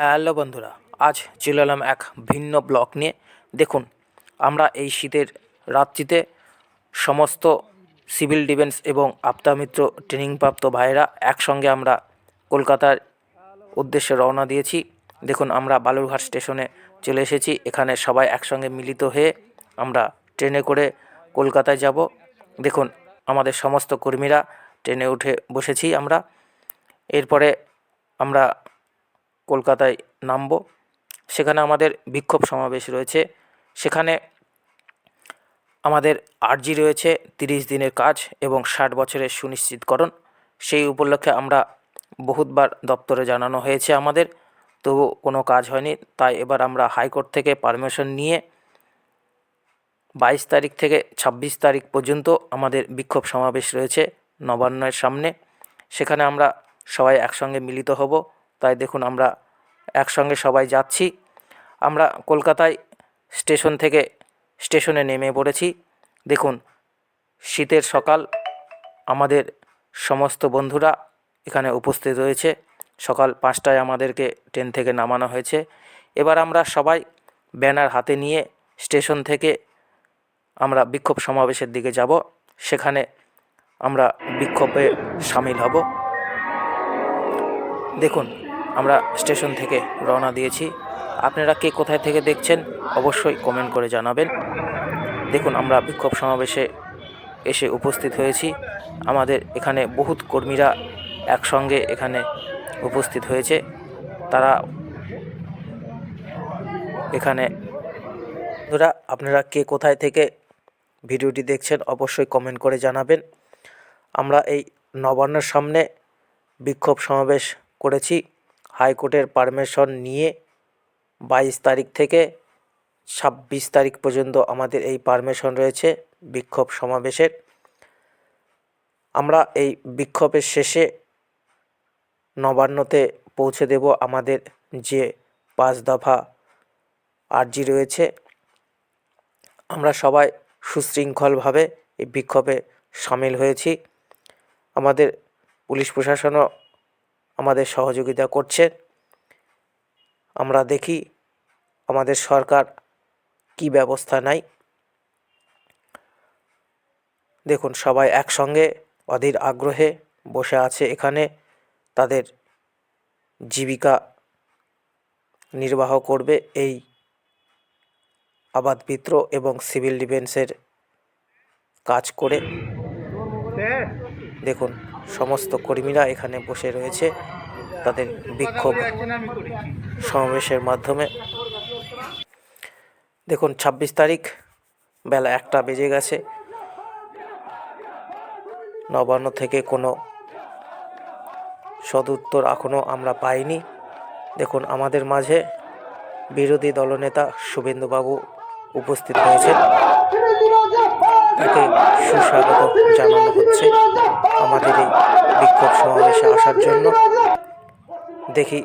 Hello বন্ধুরা, আজ চলে এলাম এক ভিন্ন ব্লগ নিয়ে। দেখুন, আমরা এই শীতের রাত্রিতে সমস্ত সিভিল ডিফেন্স এবং আপ্তামিত্র ট্রেনিংপ্রাপ্ত ভাইয়েরা একসঙ্গে আমরা কলকাতার উদ্দেশ্যে রওনা দিয়েছি। দেখুন, আমরা বালুরঘাট স্টেশনে চলে এসেছি। এখানে সবাই একসঙ্গে মিলিত হয়ে আমরা ট্রেনে করে কলকাতায় যাব। দেখুন, আমাদের সমস্ত কর্মীরা ট্রেনে উঠে বসেছি আমরা। এরপরে আমরা কলকাতায় নামব। সেখানে আমাদের বিক্ষোভ সমাবেশ রয়েছে। সেখানে আমাদের আর্জি রয়েছে 30 দিনের কাজ এবং 60 বছরের সুনিশ্চিতকরণ। সেই উপলক্ষে আমরা বহুতবার দপ্তরে জানানো হয়েছে আমাদের, তবু কোনো কাজ হয়নি। তাই এবার আমরা হাইকোর্ট থেকে পারমিশন নিয়ে 22 তারিখ থেকে 26 তারিখ পর্যন্ত আমাদের বিক্ষোভ সমাবেশ রয়েছে নবান্নের সামনে। সেখানে আমরা সবাই একসঙ্গে মিলিত হব। তাই দেখুন, আমরা একসঙ্গে সবাই যাচ্ছি। আমরা কলকাতায় স্টেশনে নেমে পড়েছি। দেখুন, শীতের সকাল, আমাদের সমস্ত বন্ধুরা এখানে উপস্থিত রয়েছে। সকাল 5টায় আমাদেরকে ট্রেন থেকে নামানো হয়েছে। এবার আমরা সবাই ব্যানার হাতে নিয়ে স্টেশন থেকে আমরা বিক্ষোভ সমাবেশের দিকে যাব। সেখানে আমরা বিক্ষোভে সামিল হব। দেখুন, আমরা স্টেশন থেকে রওনা দিয়েছি। আপনারা কে কোথায় থেকে দেখছেন অবশ্যই কমেন্ট করে জানাবেন। দেখুন, আমরা বিক্ষোভ সমাবেশে এসে উপস্থিত হয়েছি। আমাদের এখানে বহুত কর্মীরা একসঙ্গে এখানে উপস্থিত হয়েছে। তারা এখানে আপনারা কে কোথায় থেকে ভিডিওটি দেখছেন অবশ্যই কমেন্ট করে জানাবেন। আমরা এই নবান্নের সামনে বিক্ষোভ সমাবেশ করেছি হাইকোর্টের পারমিশন নিয়ে। 22 তারিখ থেকে 26 তারিখ পর্যন্ত আমাদের এই পারমিশন রয়েছে বিক্ষোভ সমাবেশের। আমরা এই বিক্ষোভের শেষে নবান্নতে পৌঁছে দেব আমাদের যে 5 দফা আর্জি রয়েছে। আমরা সবাই সুশৃঙ্খলভাবে এই বিক্ষোভে সামিল হয়েছি। আমাদের পুলিশ প্রশাসনও আমাদের সহযোগিতা করছে। আমরা দেখি আমাদের সরকার কি ব্যবস্থা নেয়। দেখুন, সবাই একসঙ্গে অধীর আগ্রহে বসে আছে এখানে। তাদের জীবিকা নির্বাহ করবে এই আবাদ বিদ্রোহ এবং সিভিল ডিফেন্সের কাজ করে। দেখুন, সমস্ত কর্মীরা এখানে বসে রয়েছে তাদের বিক্ষোভ সমাবেশের মাধ্যমে। দেখুন, 26 তারিখ বেলা 1টা বেজে গেছে। নবান্ন থেকে কোনো সদুত্তর এখনও আমরা পাইনি। দেখুন, আমাদের মাঝে বিরোধী দলনেতা শুভেন্দুবাবু উপস্থিত হয়েছেন। তাকে সুস্বাগত জানানো হচ্ছে আমাদের এই বিক্ষোভ সমাবেশে আসার জন্য। দেখি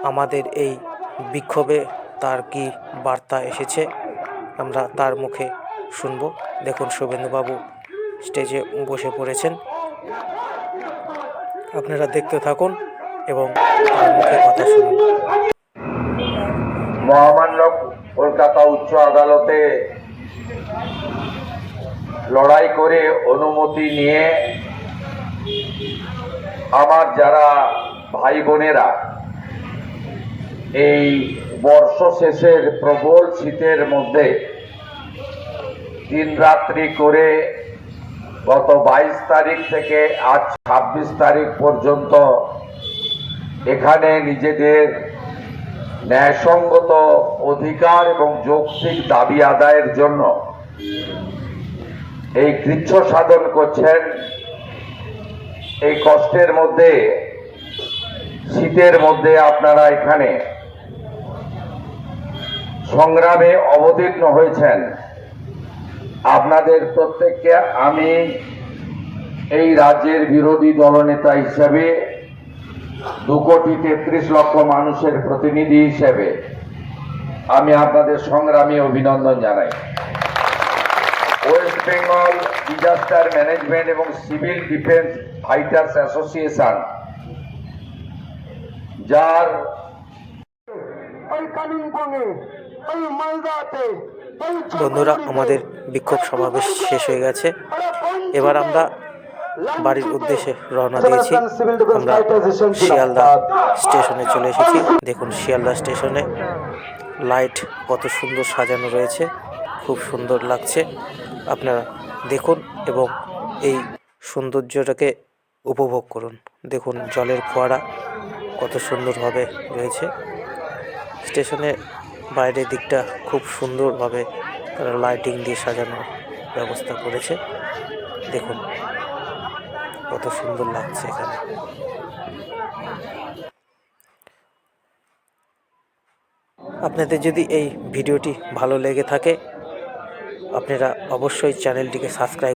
আমাদের এই বিক্ষোভে তার কি বার্তা এসেছে, আমরা তার মুখে শুনব। দেখুন, শুভেন্দুবাবু স্টেজে বসে পড়েছেন। আপনারা দেখতে থাকুন এবং তার মুখে কথা শুনুন। মহামান্য কলকাতা উচ্চ আদালতে লড়াই করে অনুমতি নিয়ে আমার যারা ভাই বোনেরা এই বর্ষ শেষের প্রবল শীতের মধ্যে দিন রাত্রি করে গত 22 তারিখ থেকে আজ 26 তারিখ পর্যন্ত এখানে নিজেদের ন্যায়সঙ্গত অধিকার এবং যৌক্তিক দাবি আদায়ের জন্য এই কৃচ্ছ সাধন করছেন। এই কষ্টের মধ্যে, শীতের মধ্যে আপনারা এখানে সংগ্রামে অবতীর্ণ হয়েছেন। আপনাদের প্রত্যেককে আমি এই রাজ্যের বিরোধী দলনেতা হিসেবে 2,33,00,000 মানুষের প্রতিনিধি হিসেবে আমি আপনাদের সংগ্রামী অভিনন্দন জানাই। ওয়েস্ট বেঙ্গল ডিজাস্টার ম্যানেজমেন্ট এবং সিভিল ডিফেন্স ফাইটার্স অ্যাসোসিয়েশন যার বন্ধুরা, আমাদের বিক্ষোভ সমাবেশ শেষ হয়ে গেছে। এবার আমরা বাড়ির উদ্দেশ্যে রওনা দিয়েছি। আমরা শিয়ালদা স্টেশনে চলে এসেছি। দেখুন শিয়ালদা স্টেশনে লাইট কত সুন্দর সাজানো রয়েছে, খুব সুন্দর লাগছে। আপনারা দেখুন এবং এই সৌন্দর্যটাকে উপভোগ করুন। দেখুন জলের ফোয়ারা কত সুন্দরভাবে রয়েছে। স্টেশনের বাইরের দিকটা খুব সুন্দরভাবে তারা লাইটিং দিয়ে সাজানোর ব্যবস্থা করেছে। দেখুন কত সুন্দর লাগছে এখানে। আপনাদের যদি এই ভিডিওটি ভালো লেগে থাকে, আপনারা অবশ্যই চ্যানেলটিকে সাবস্ক্রাইব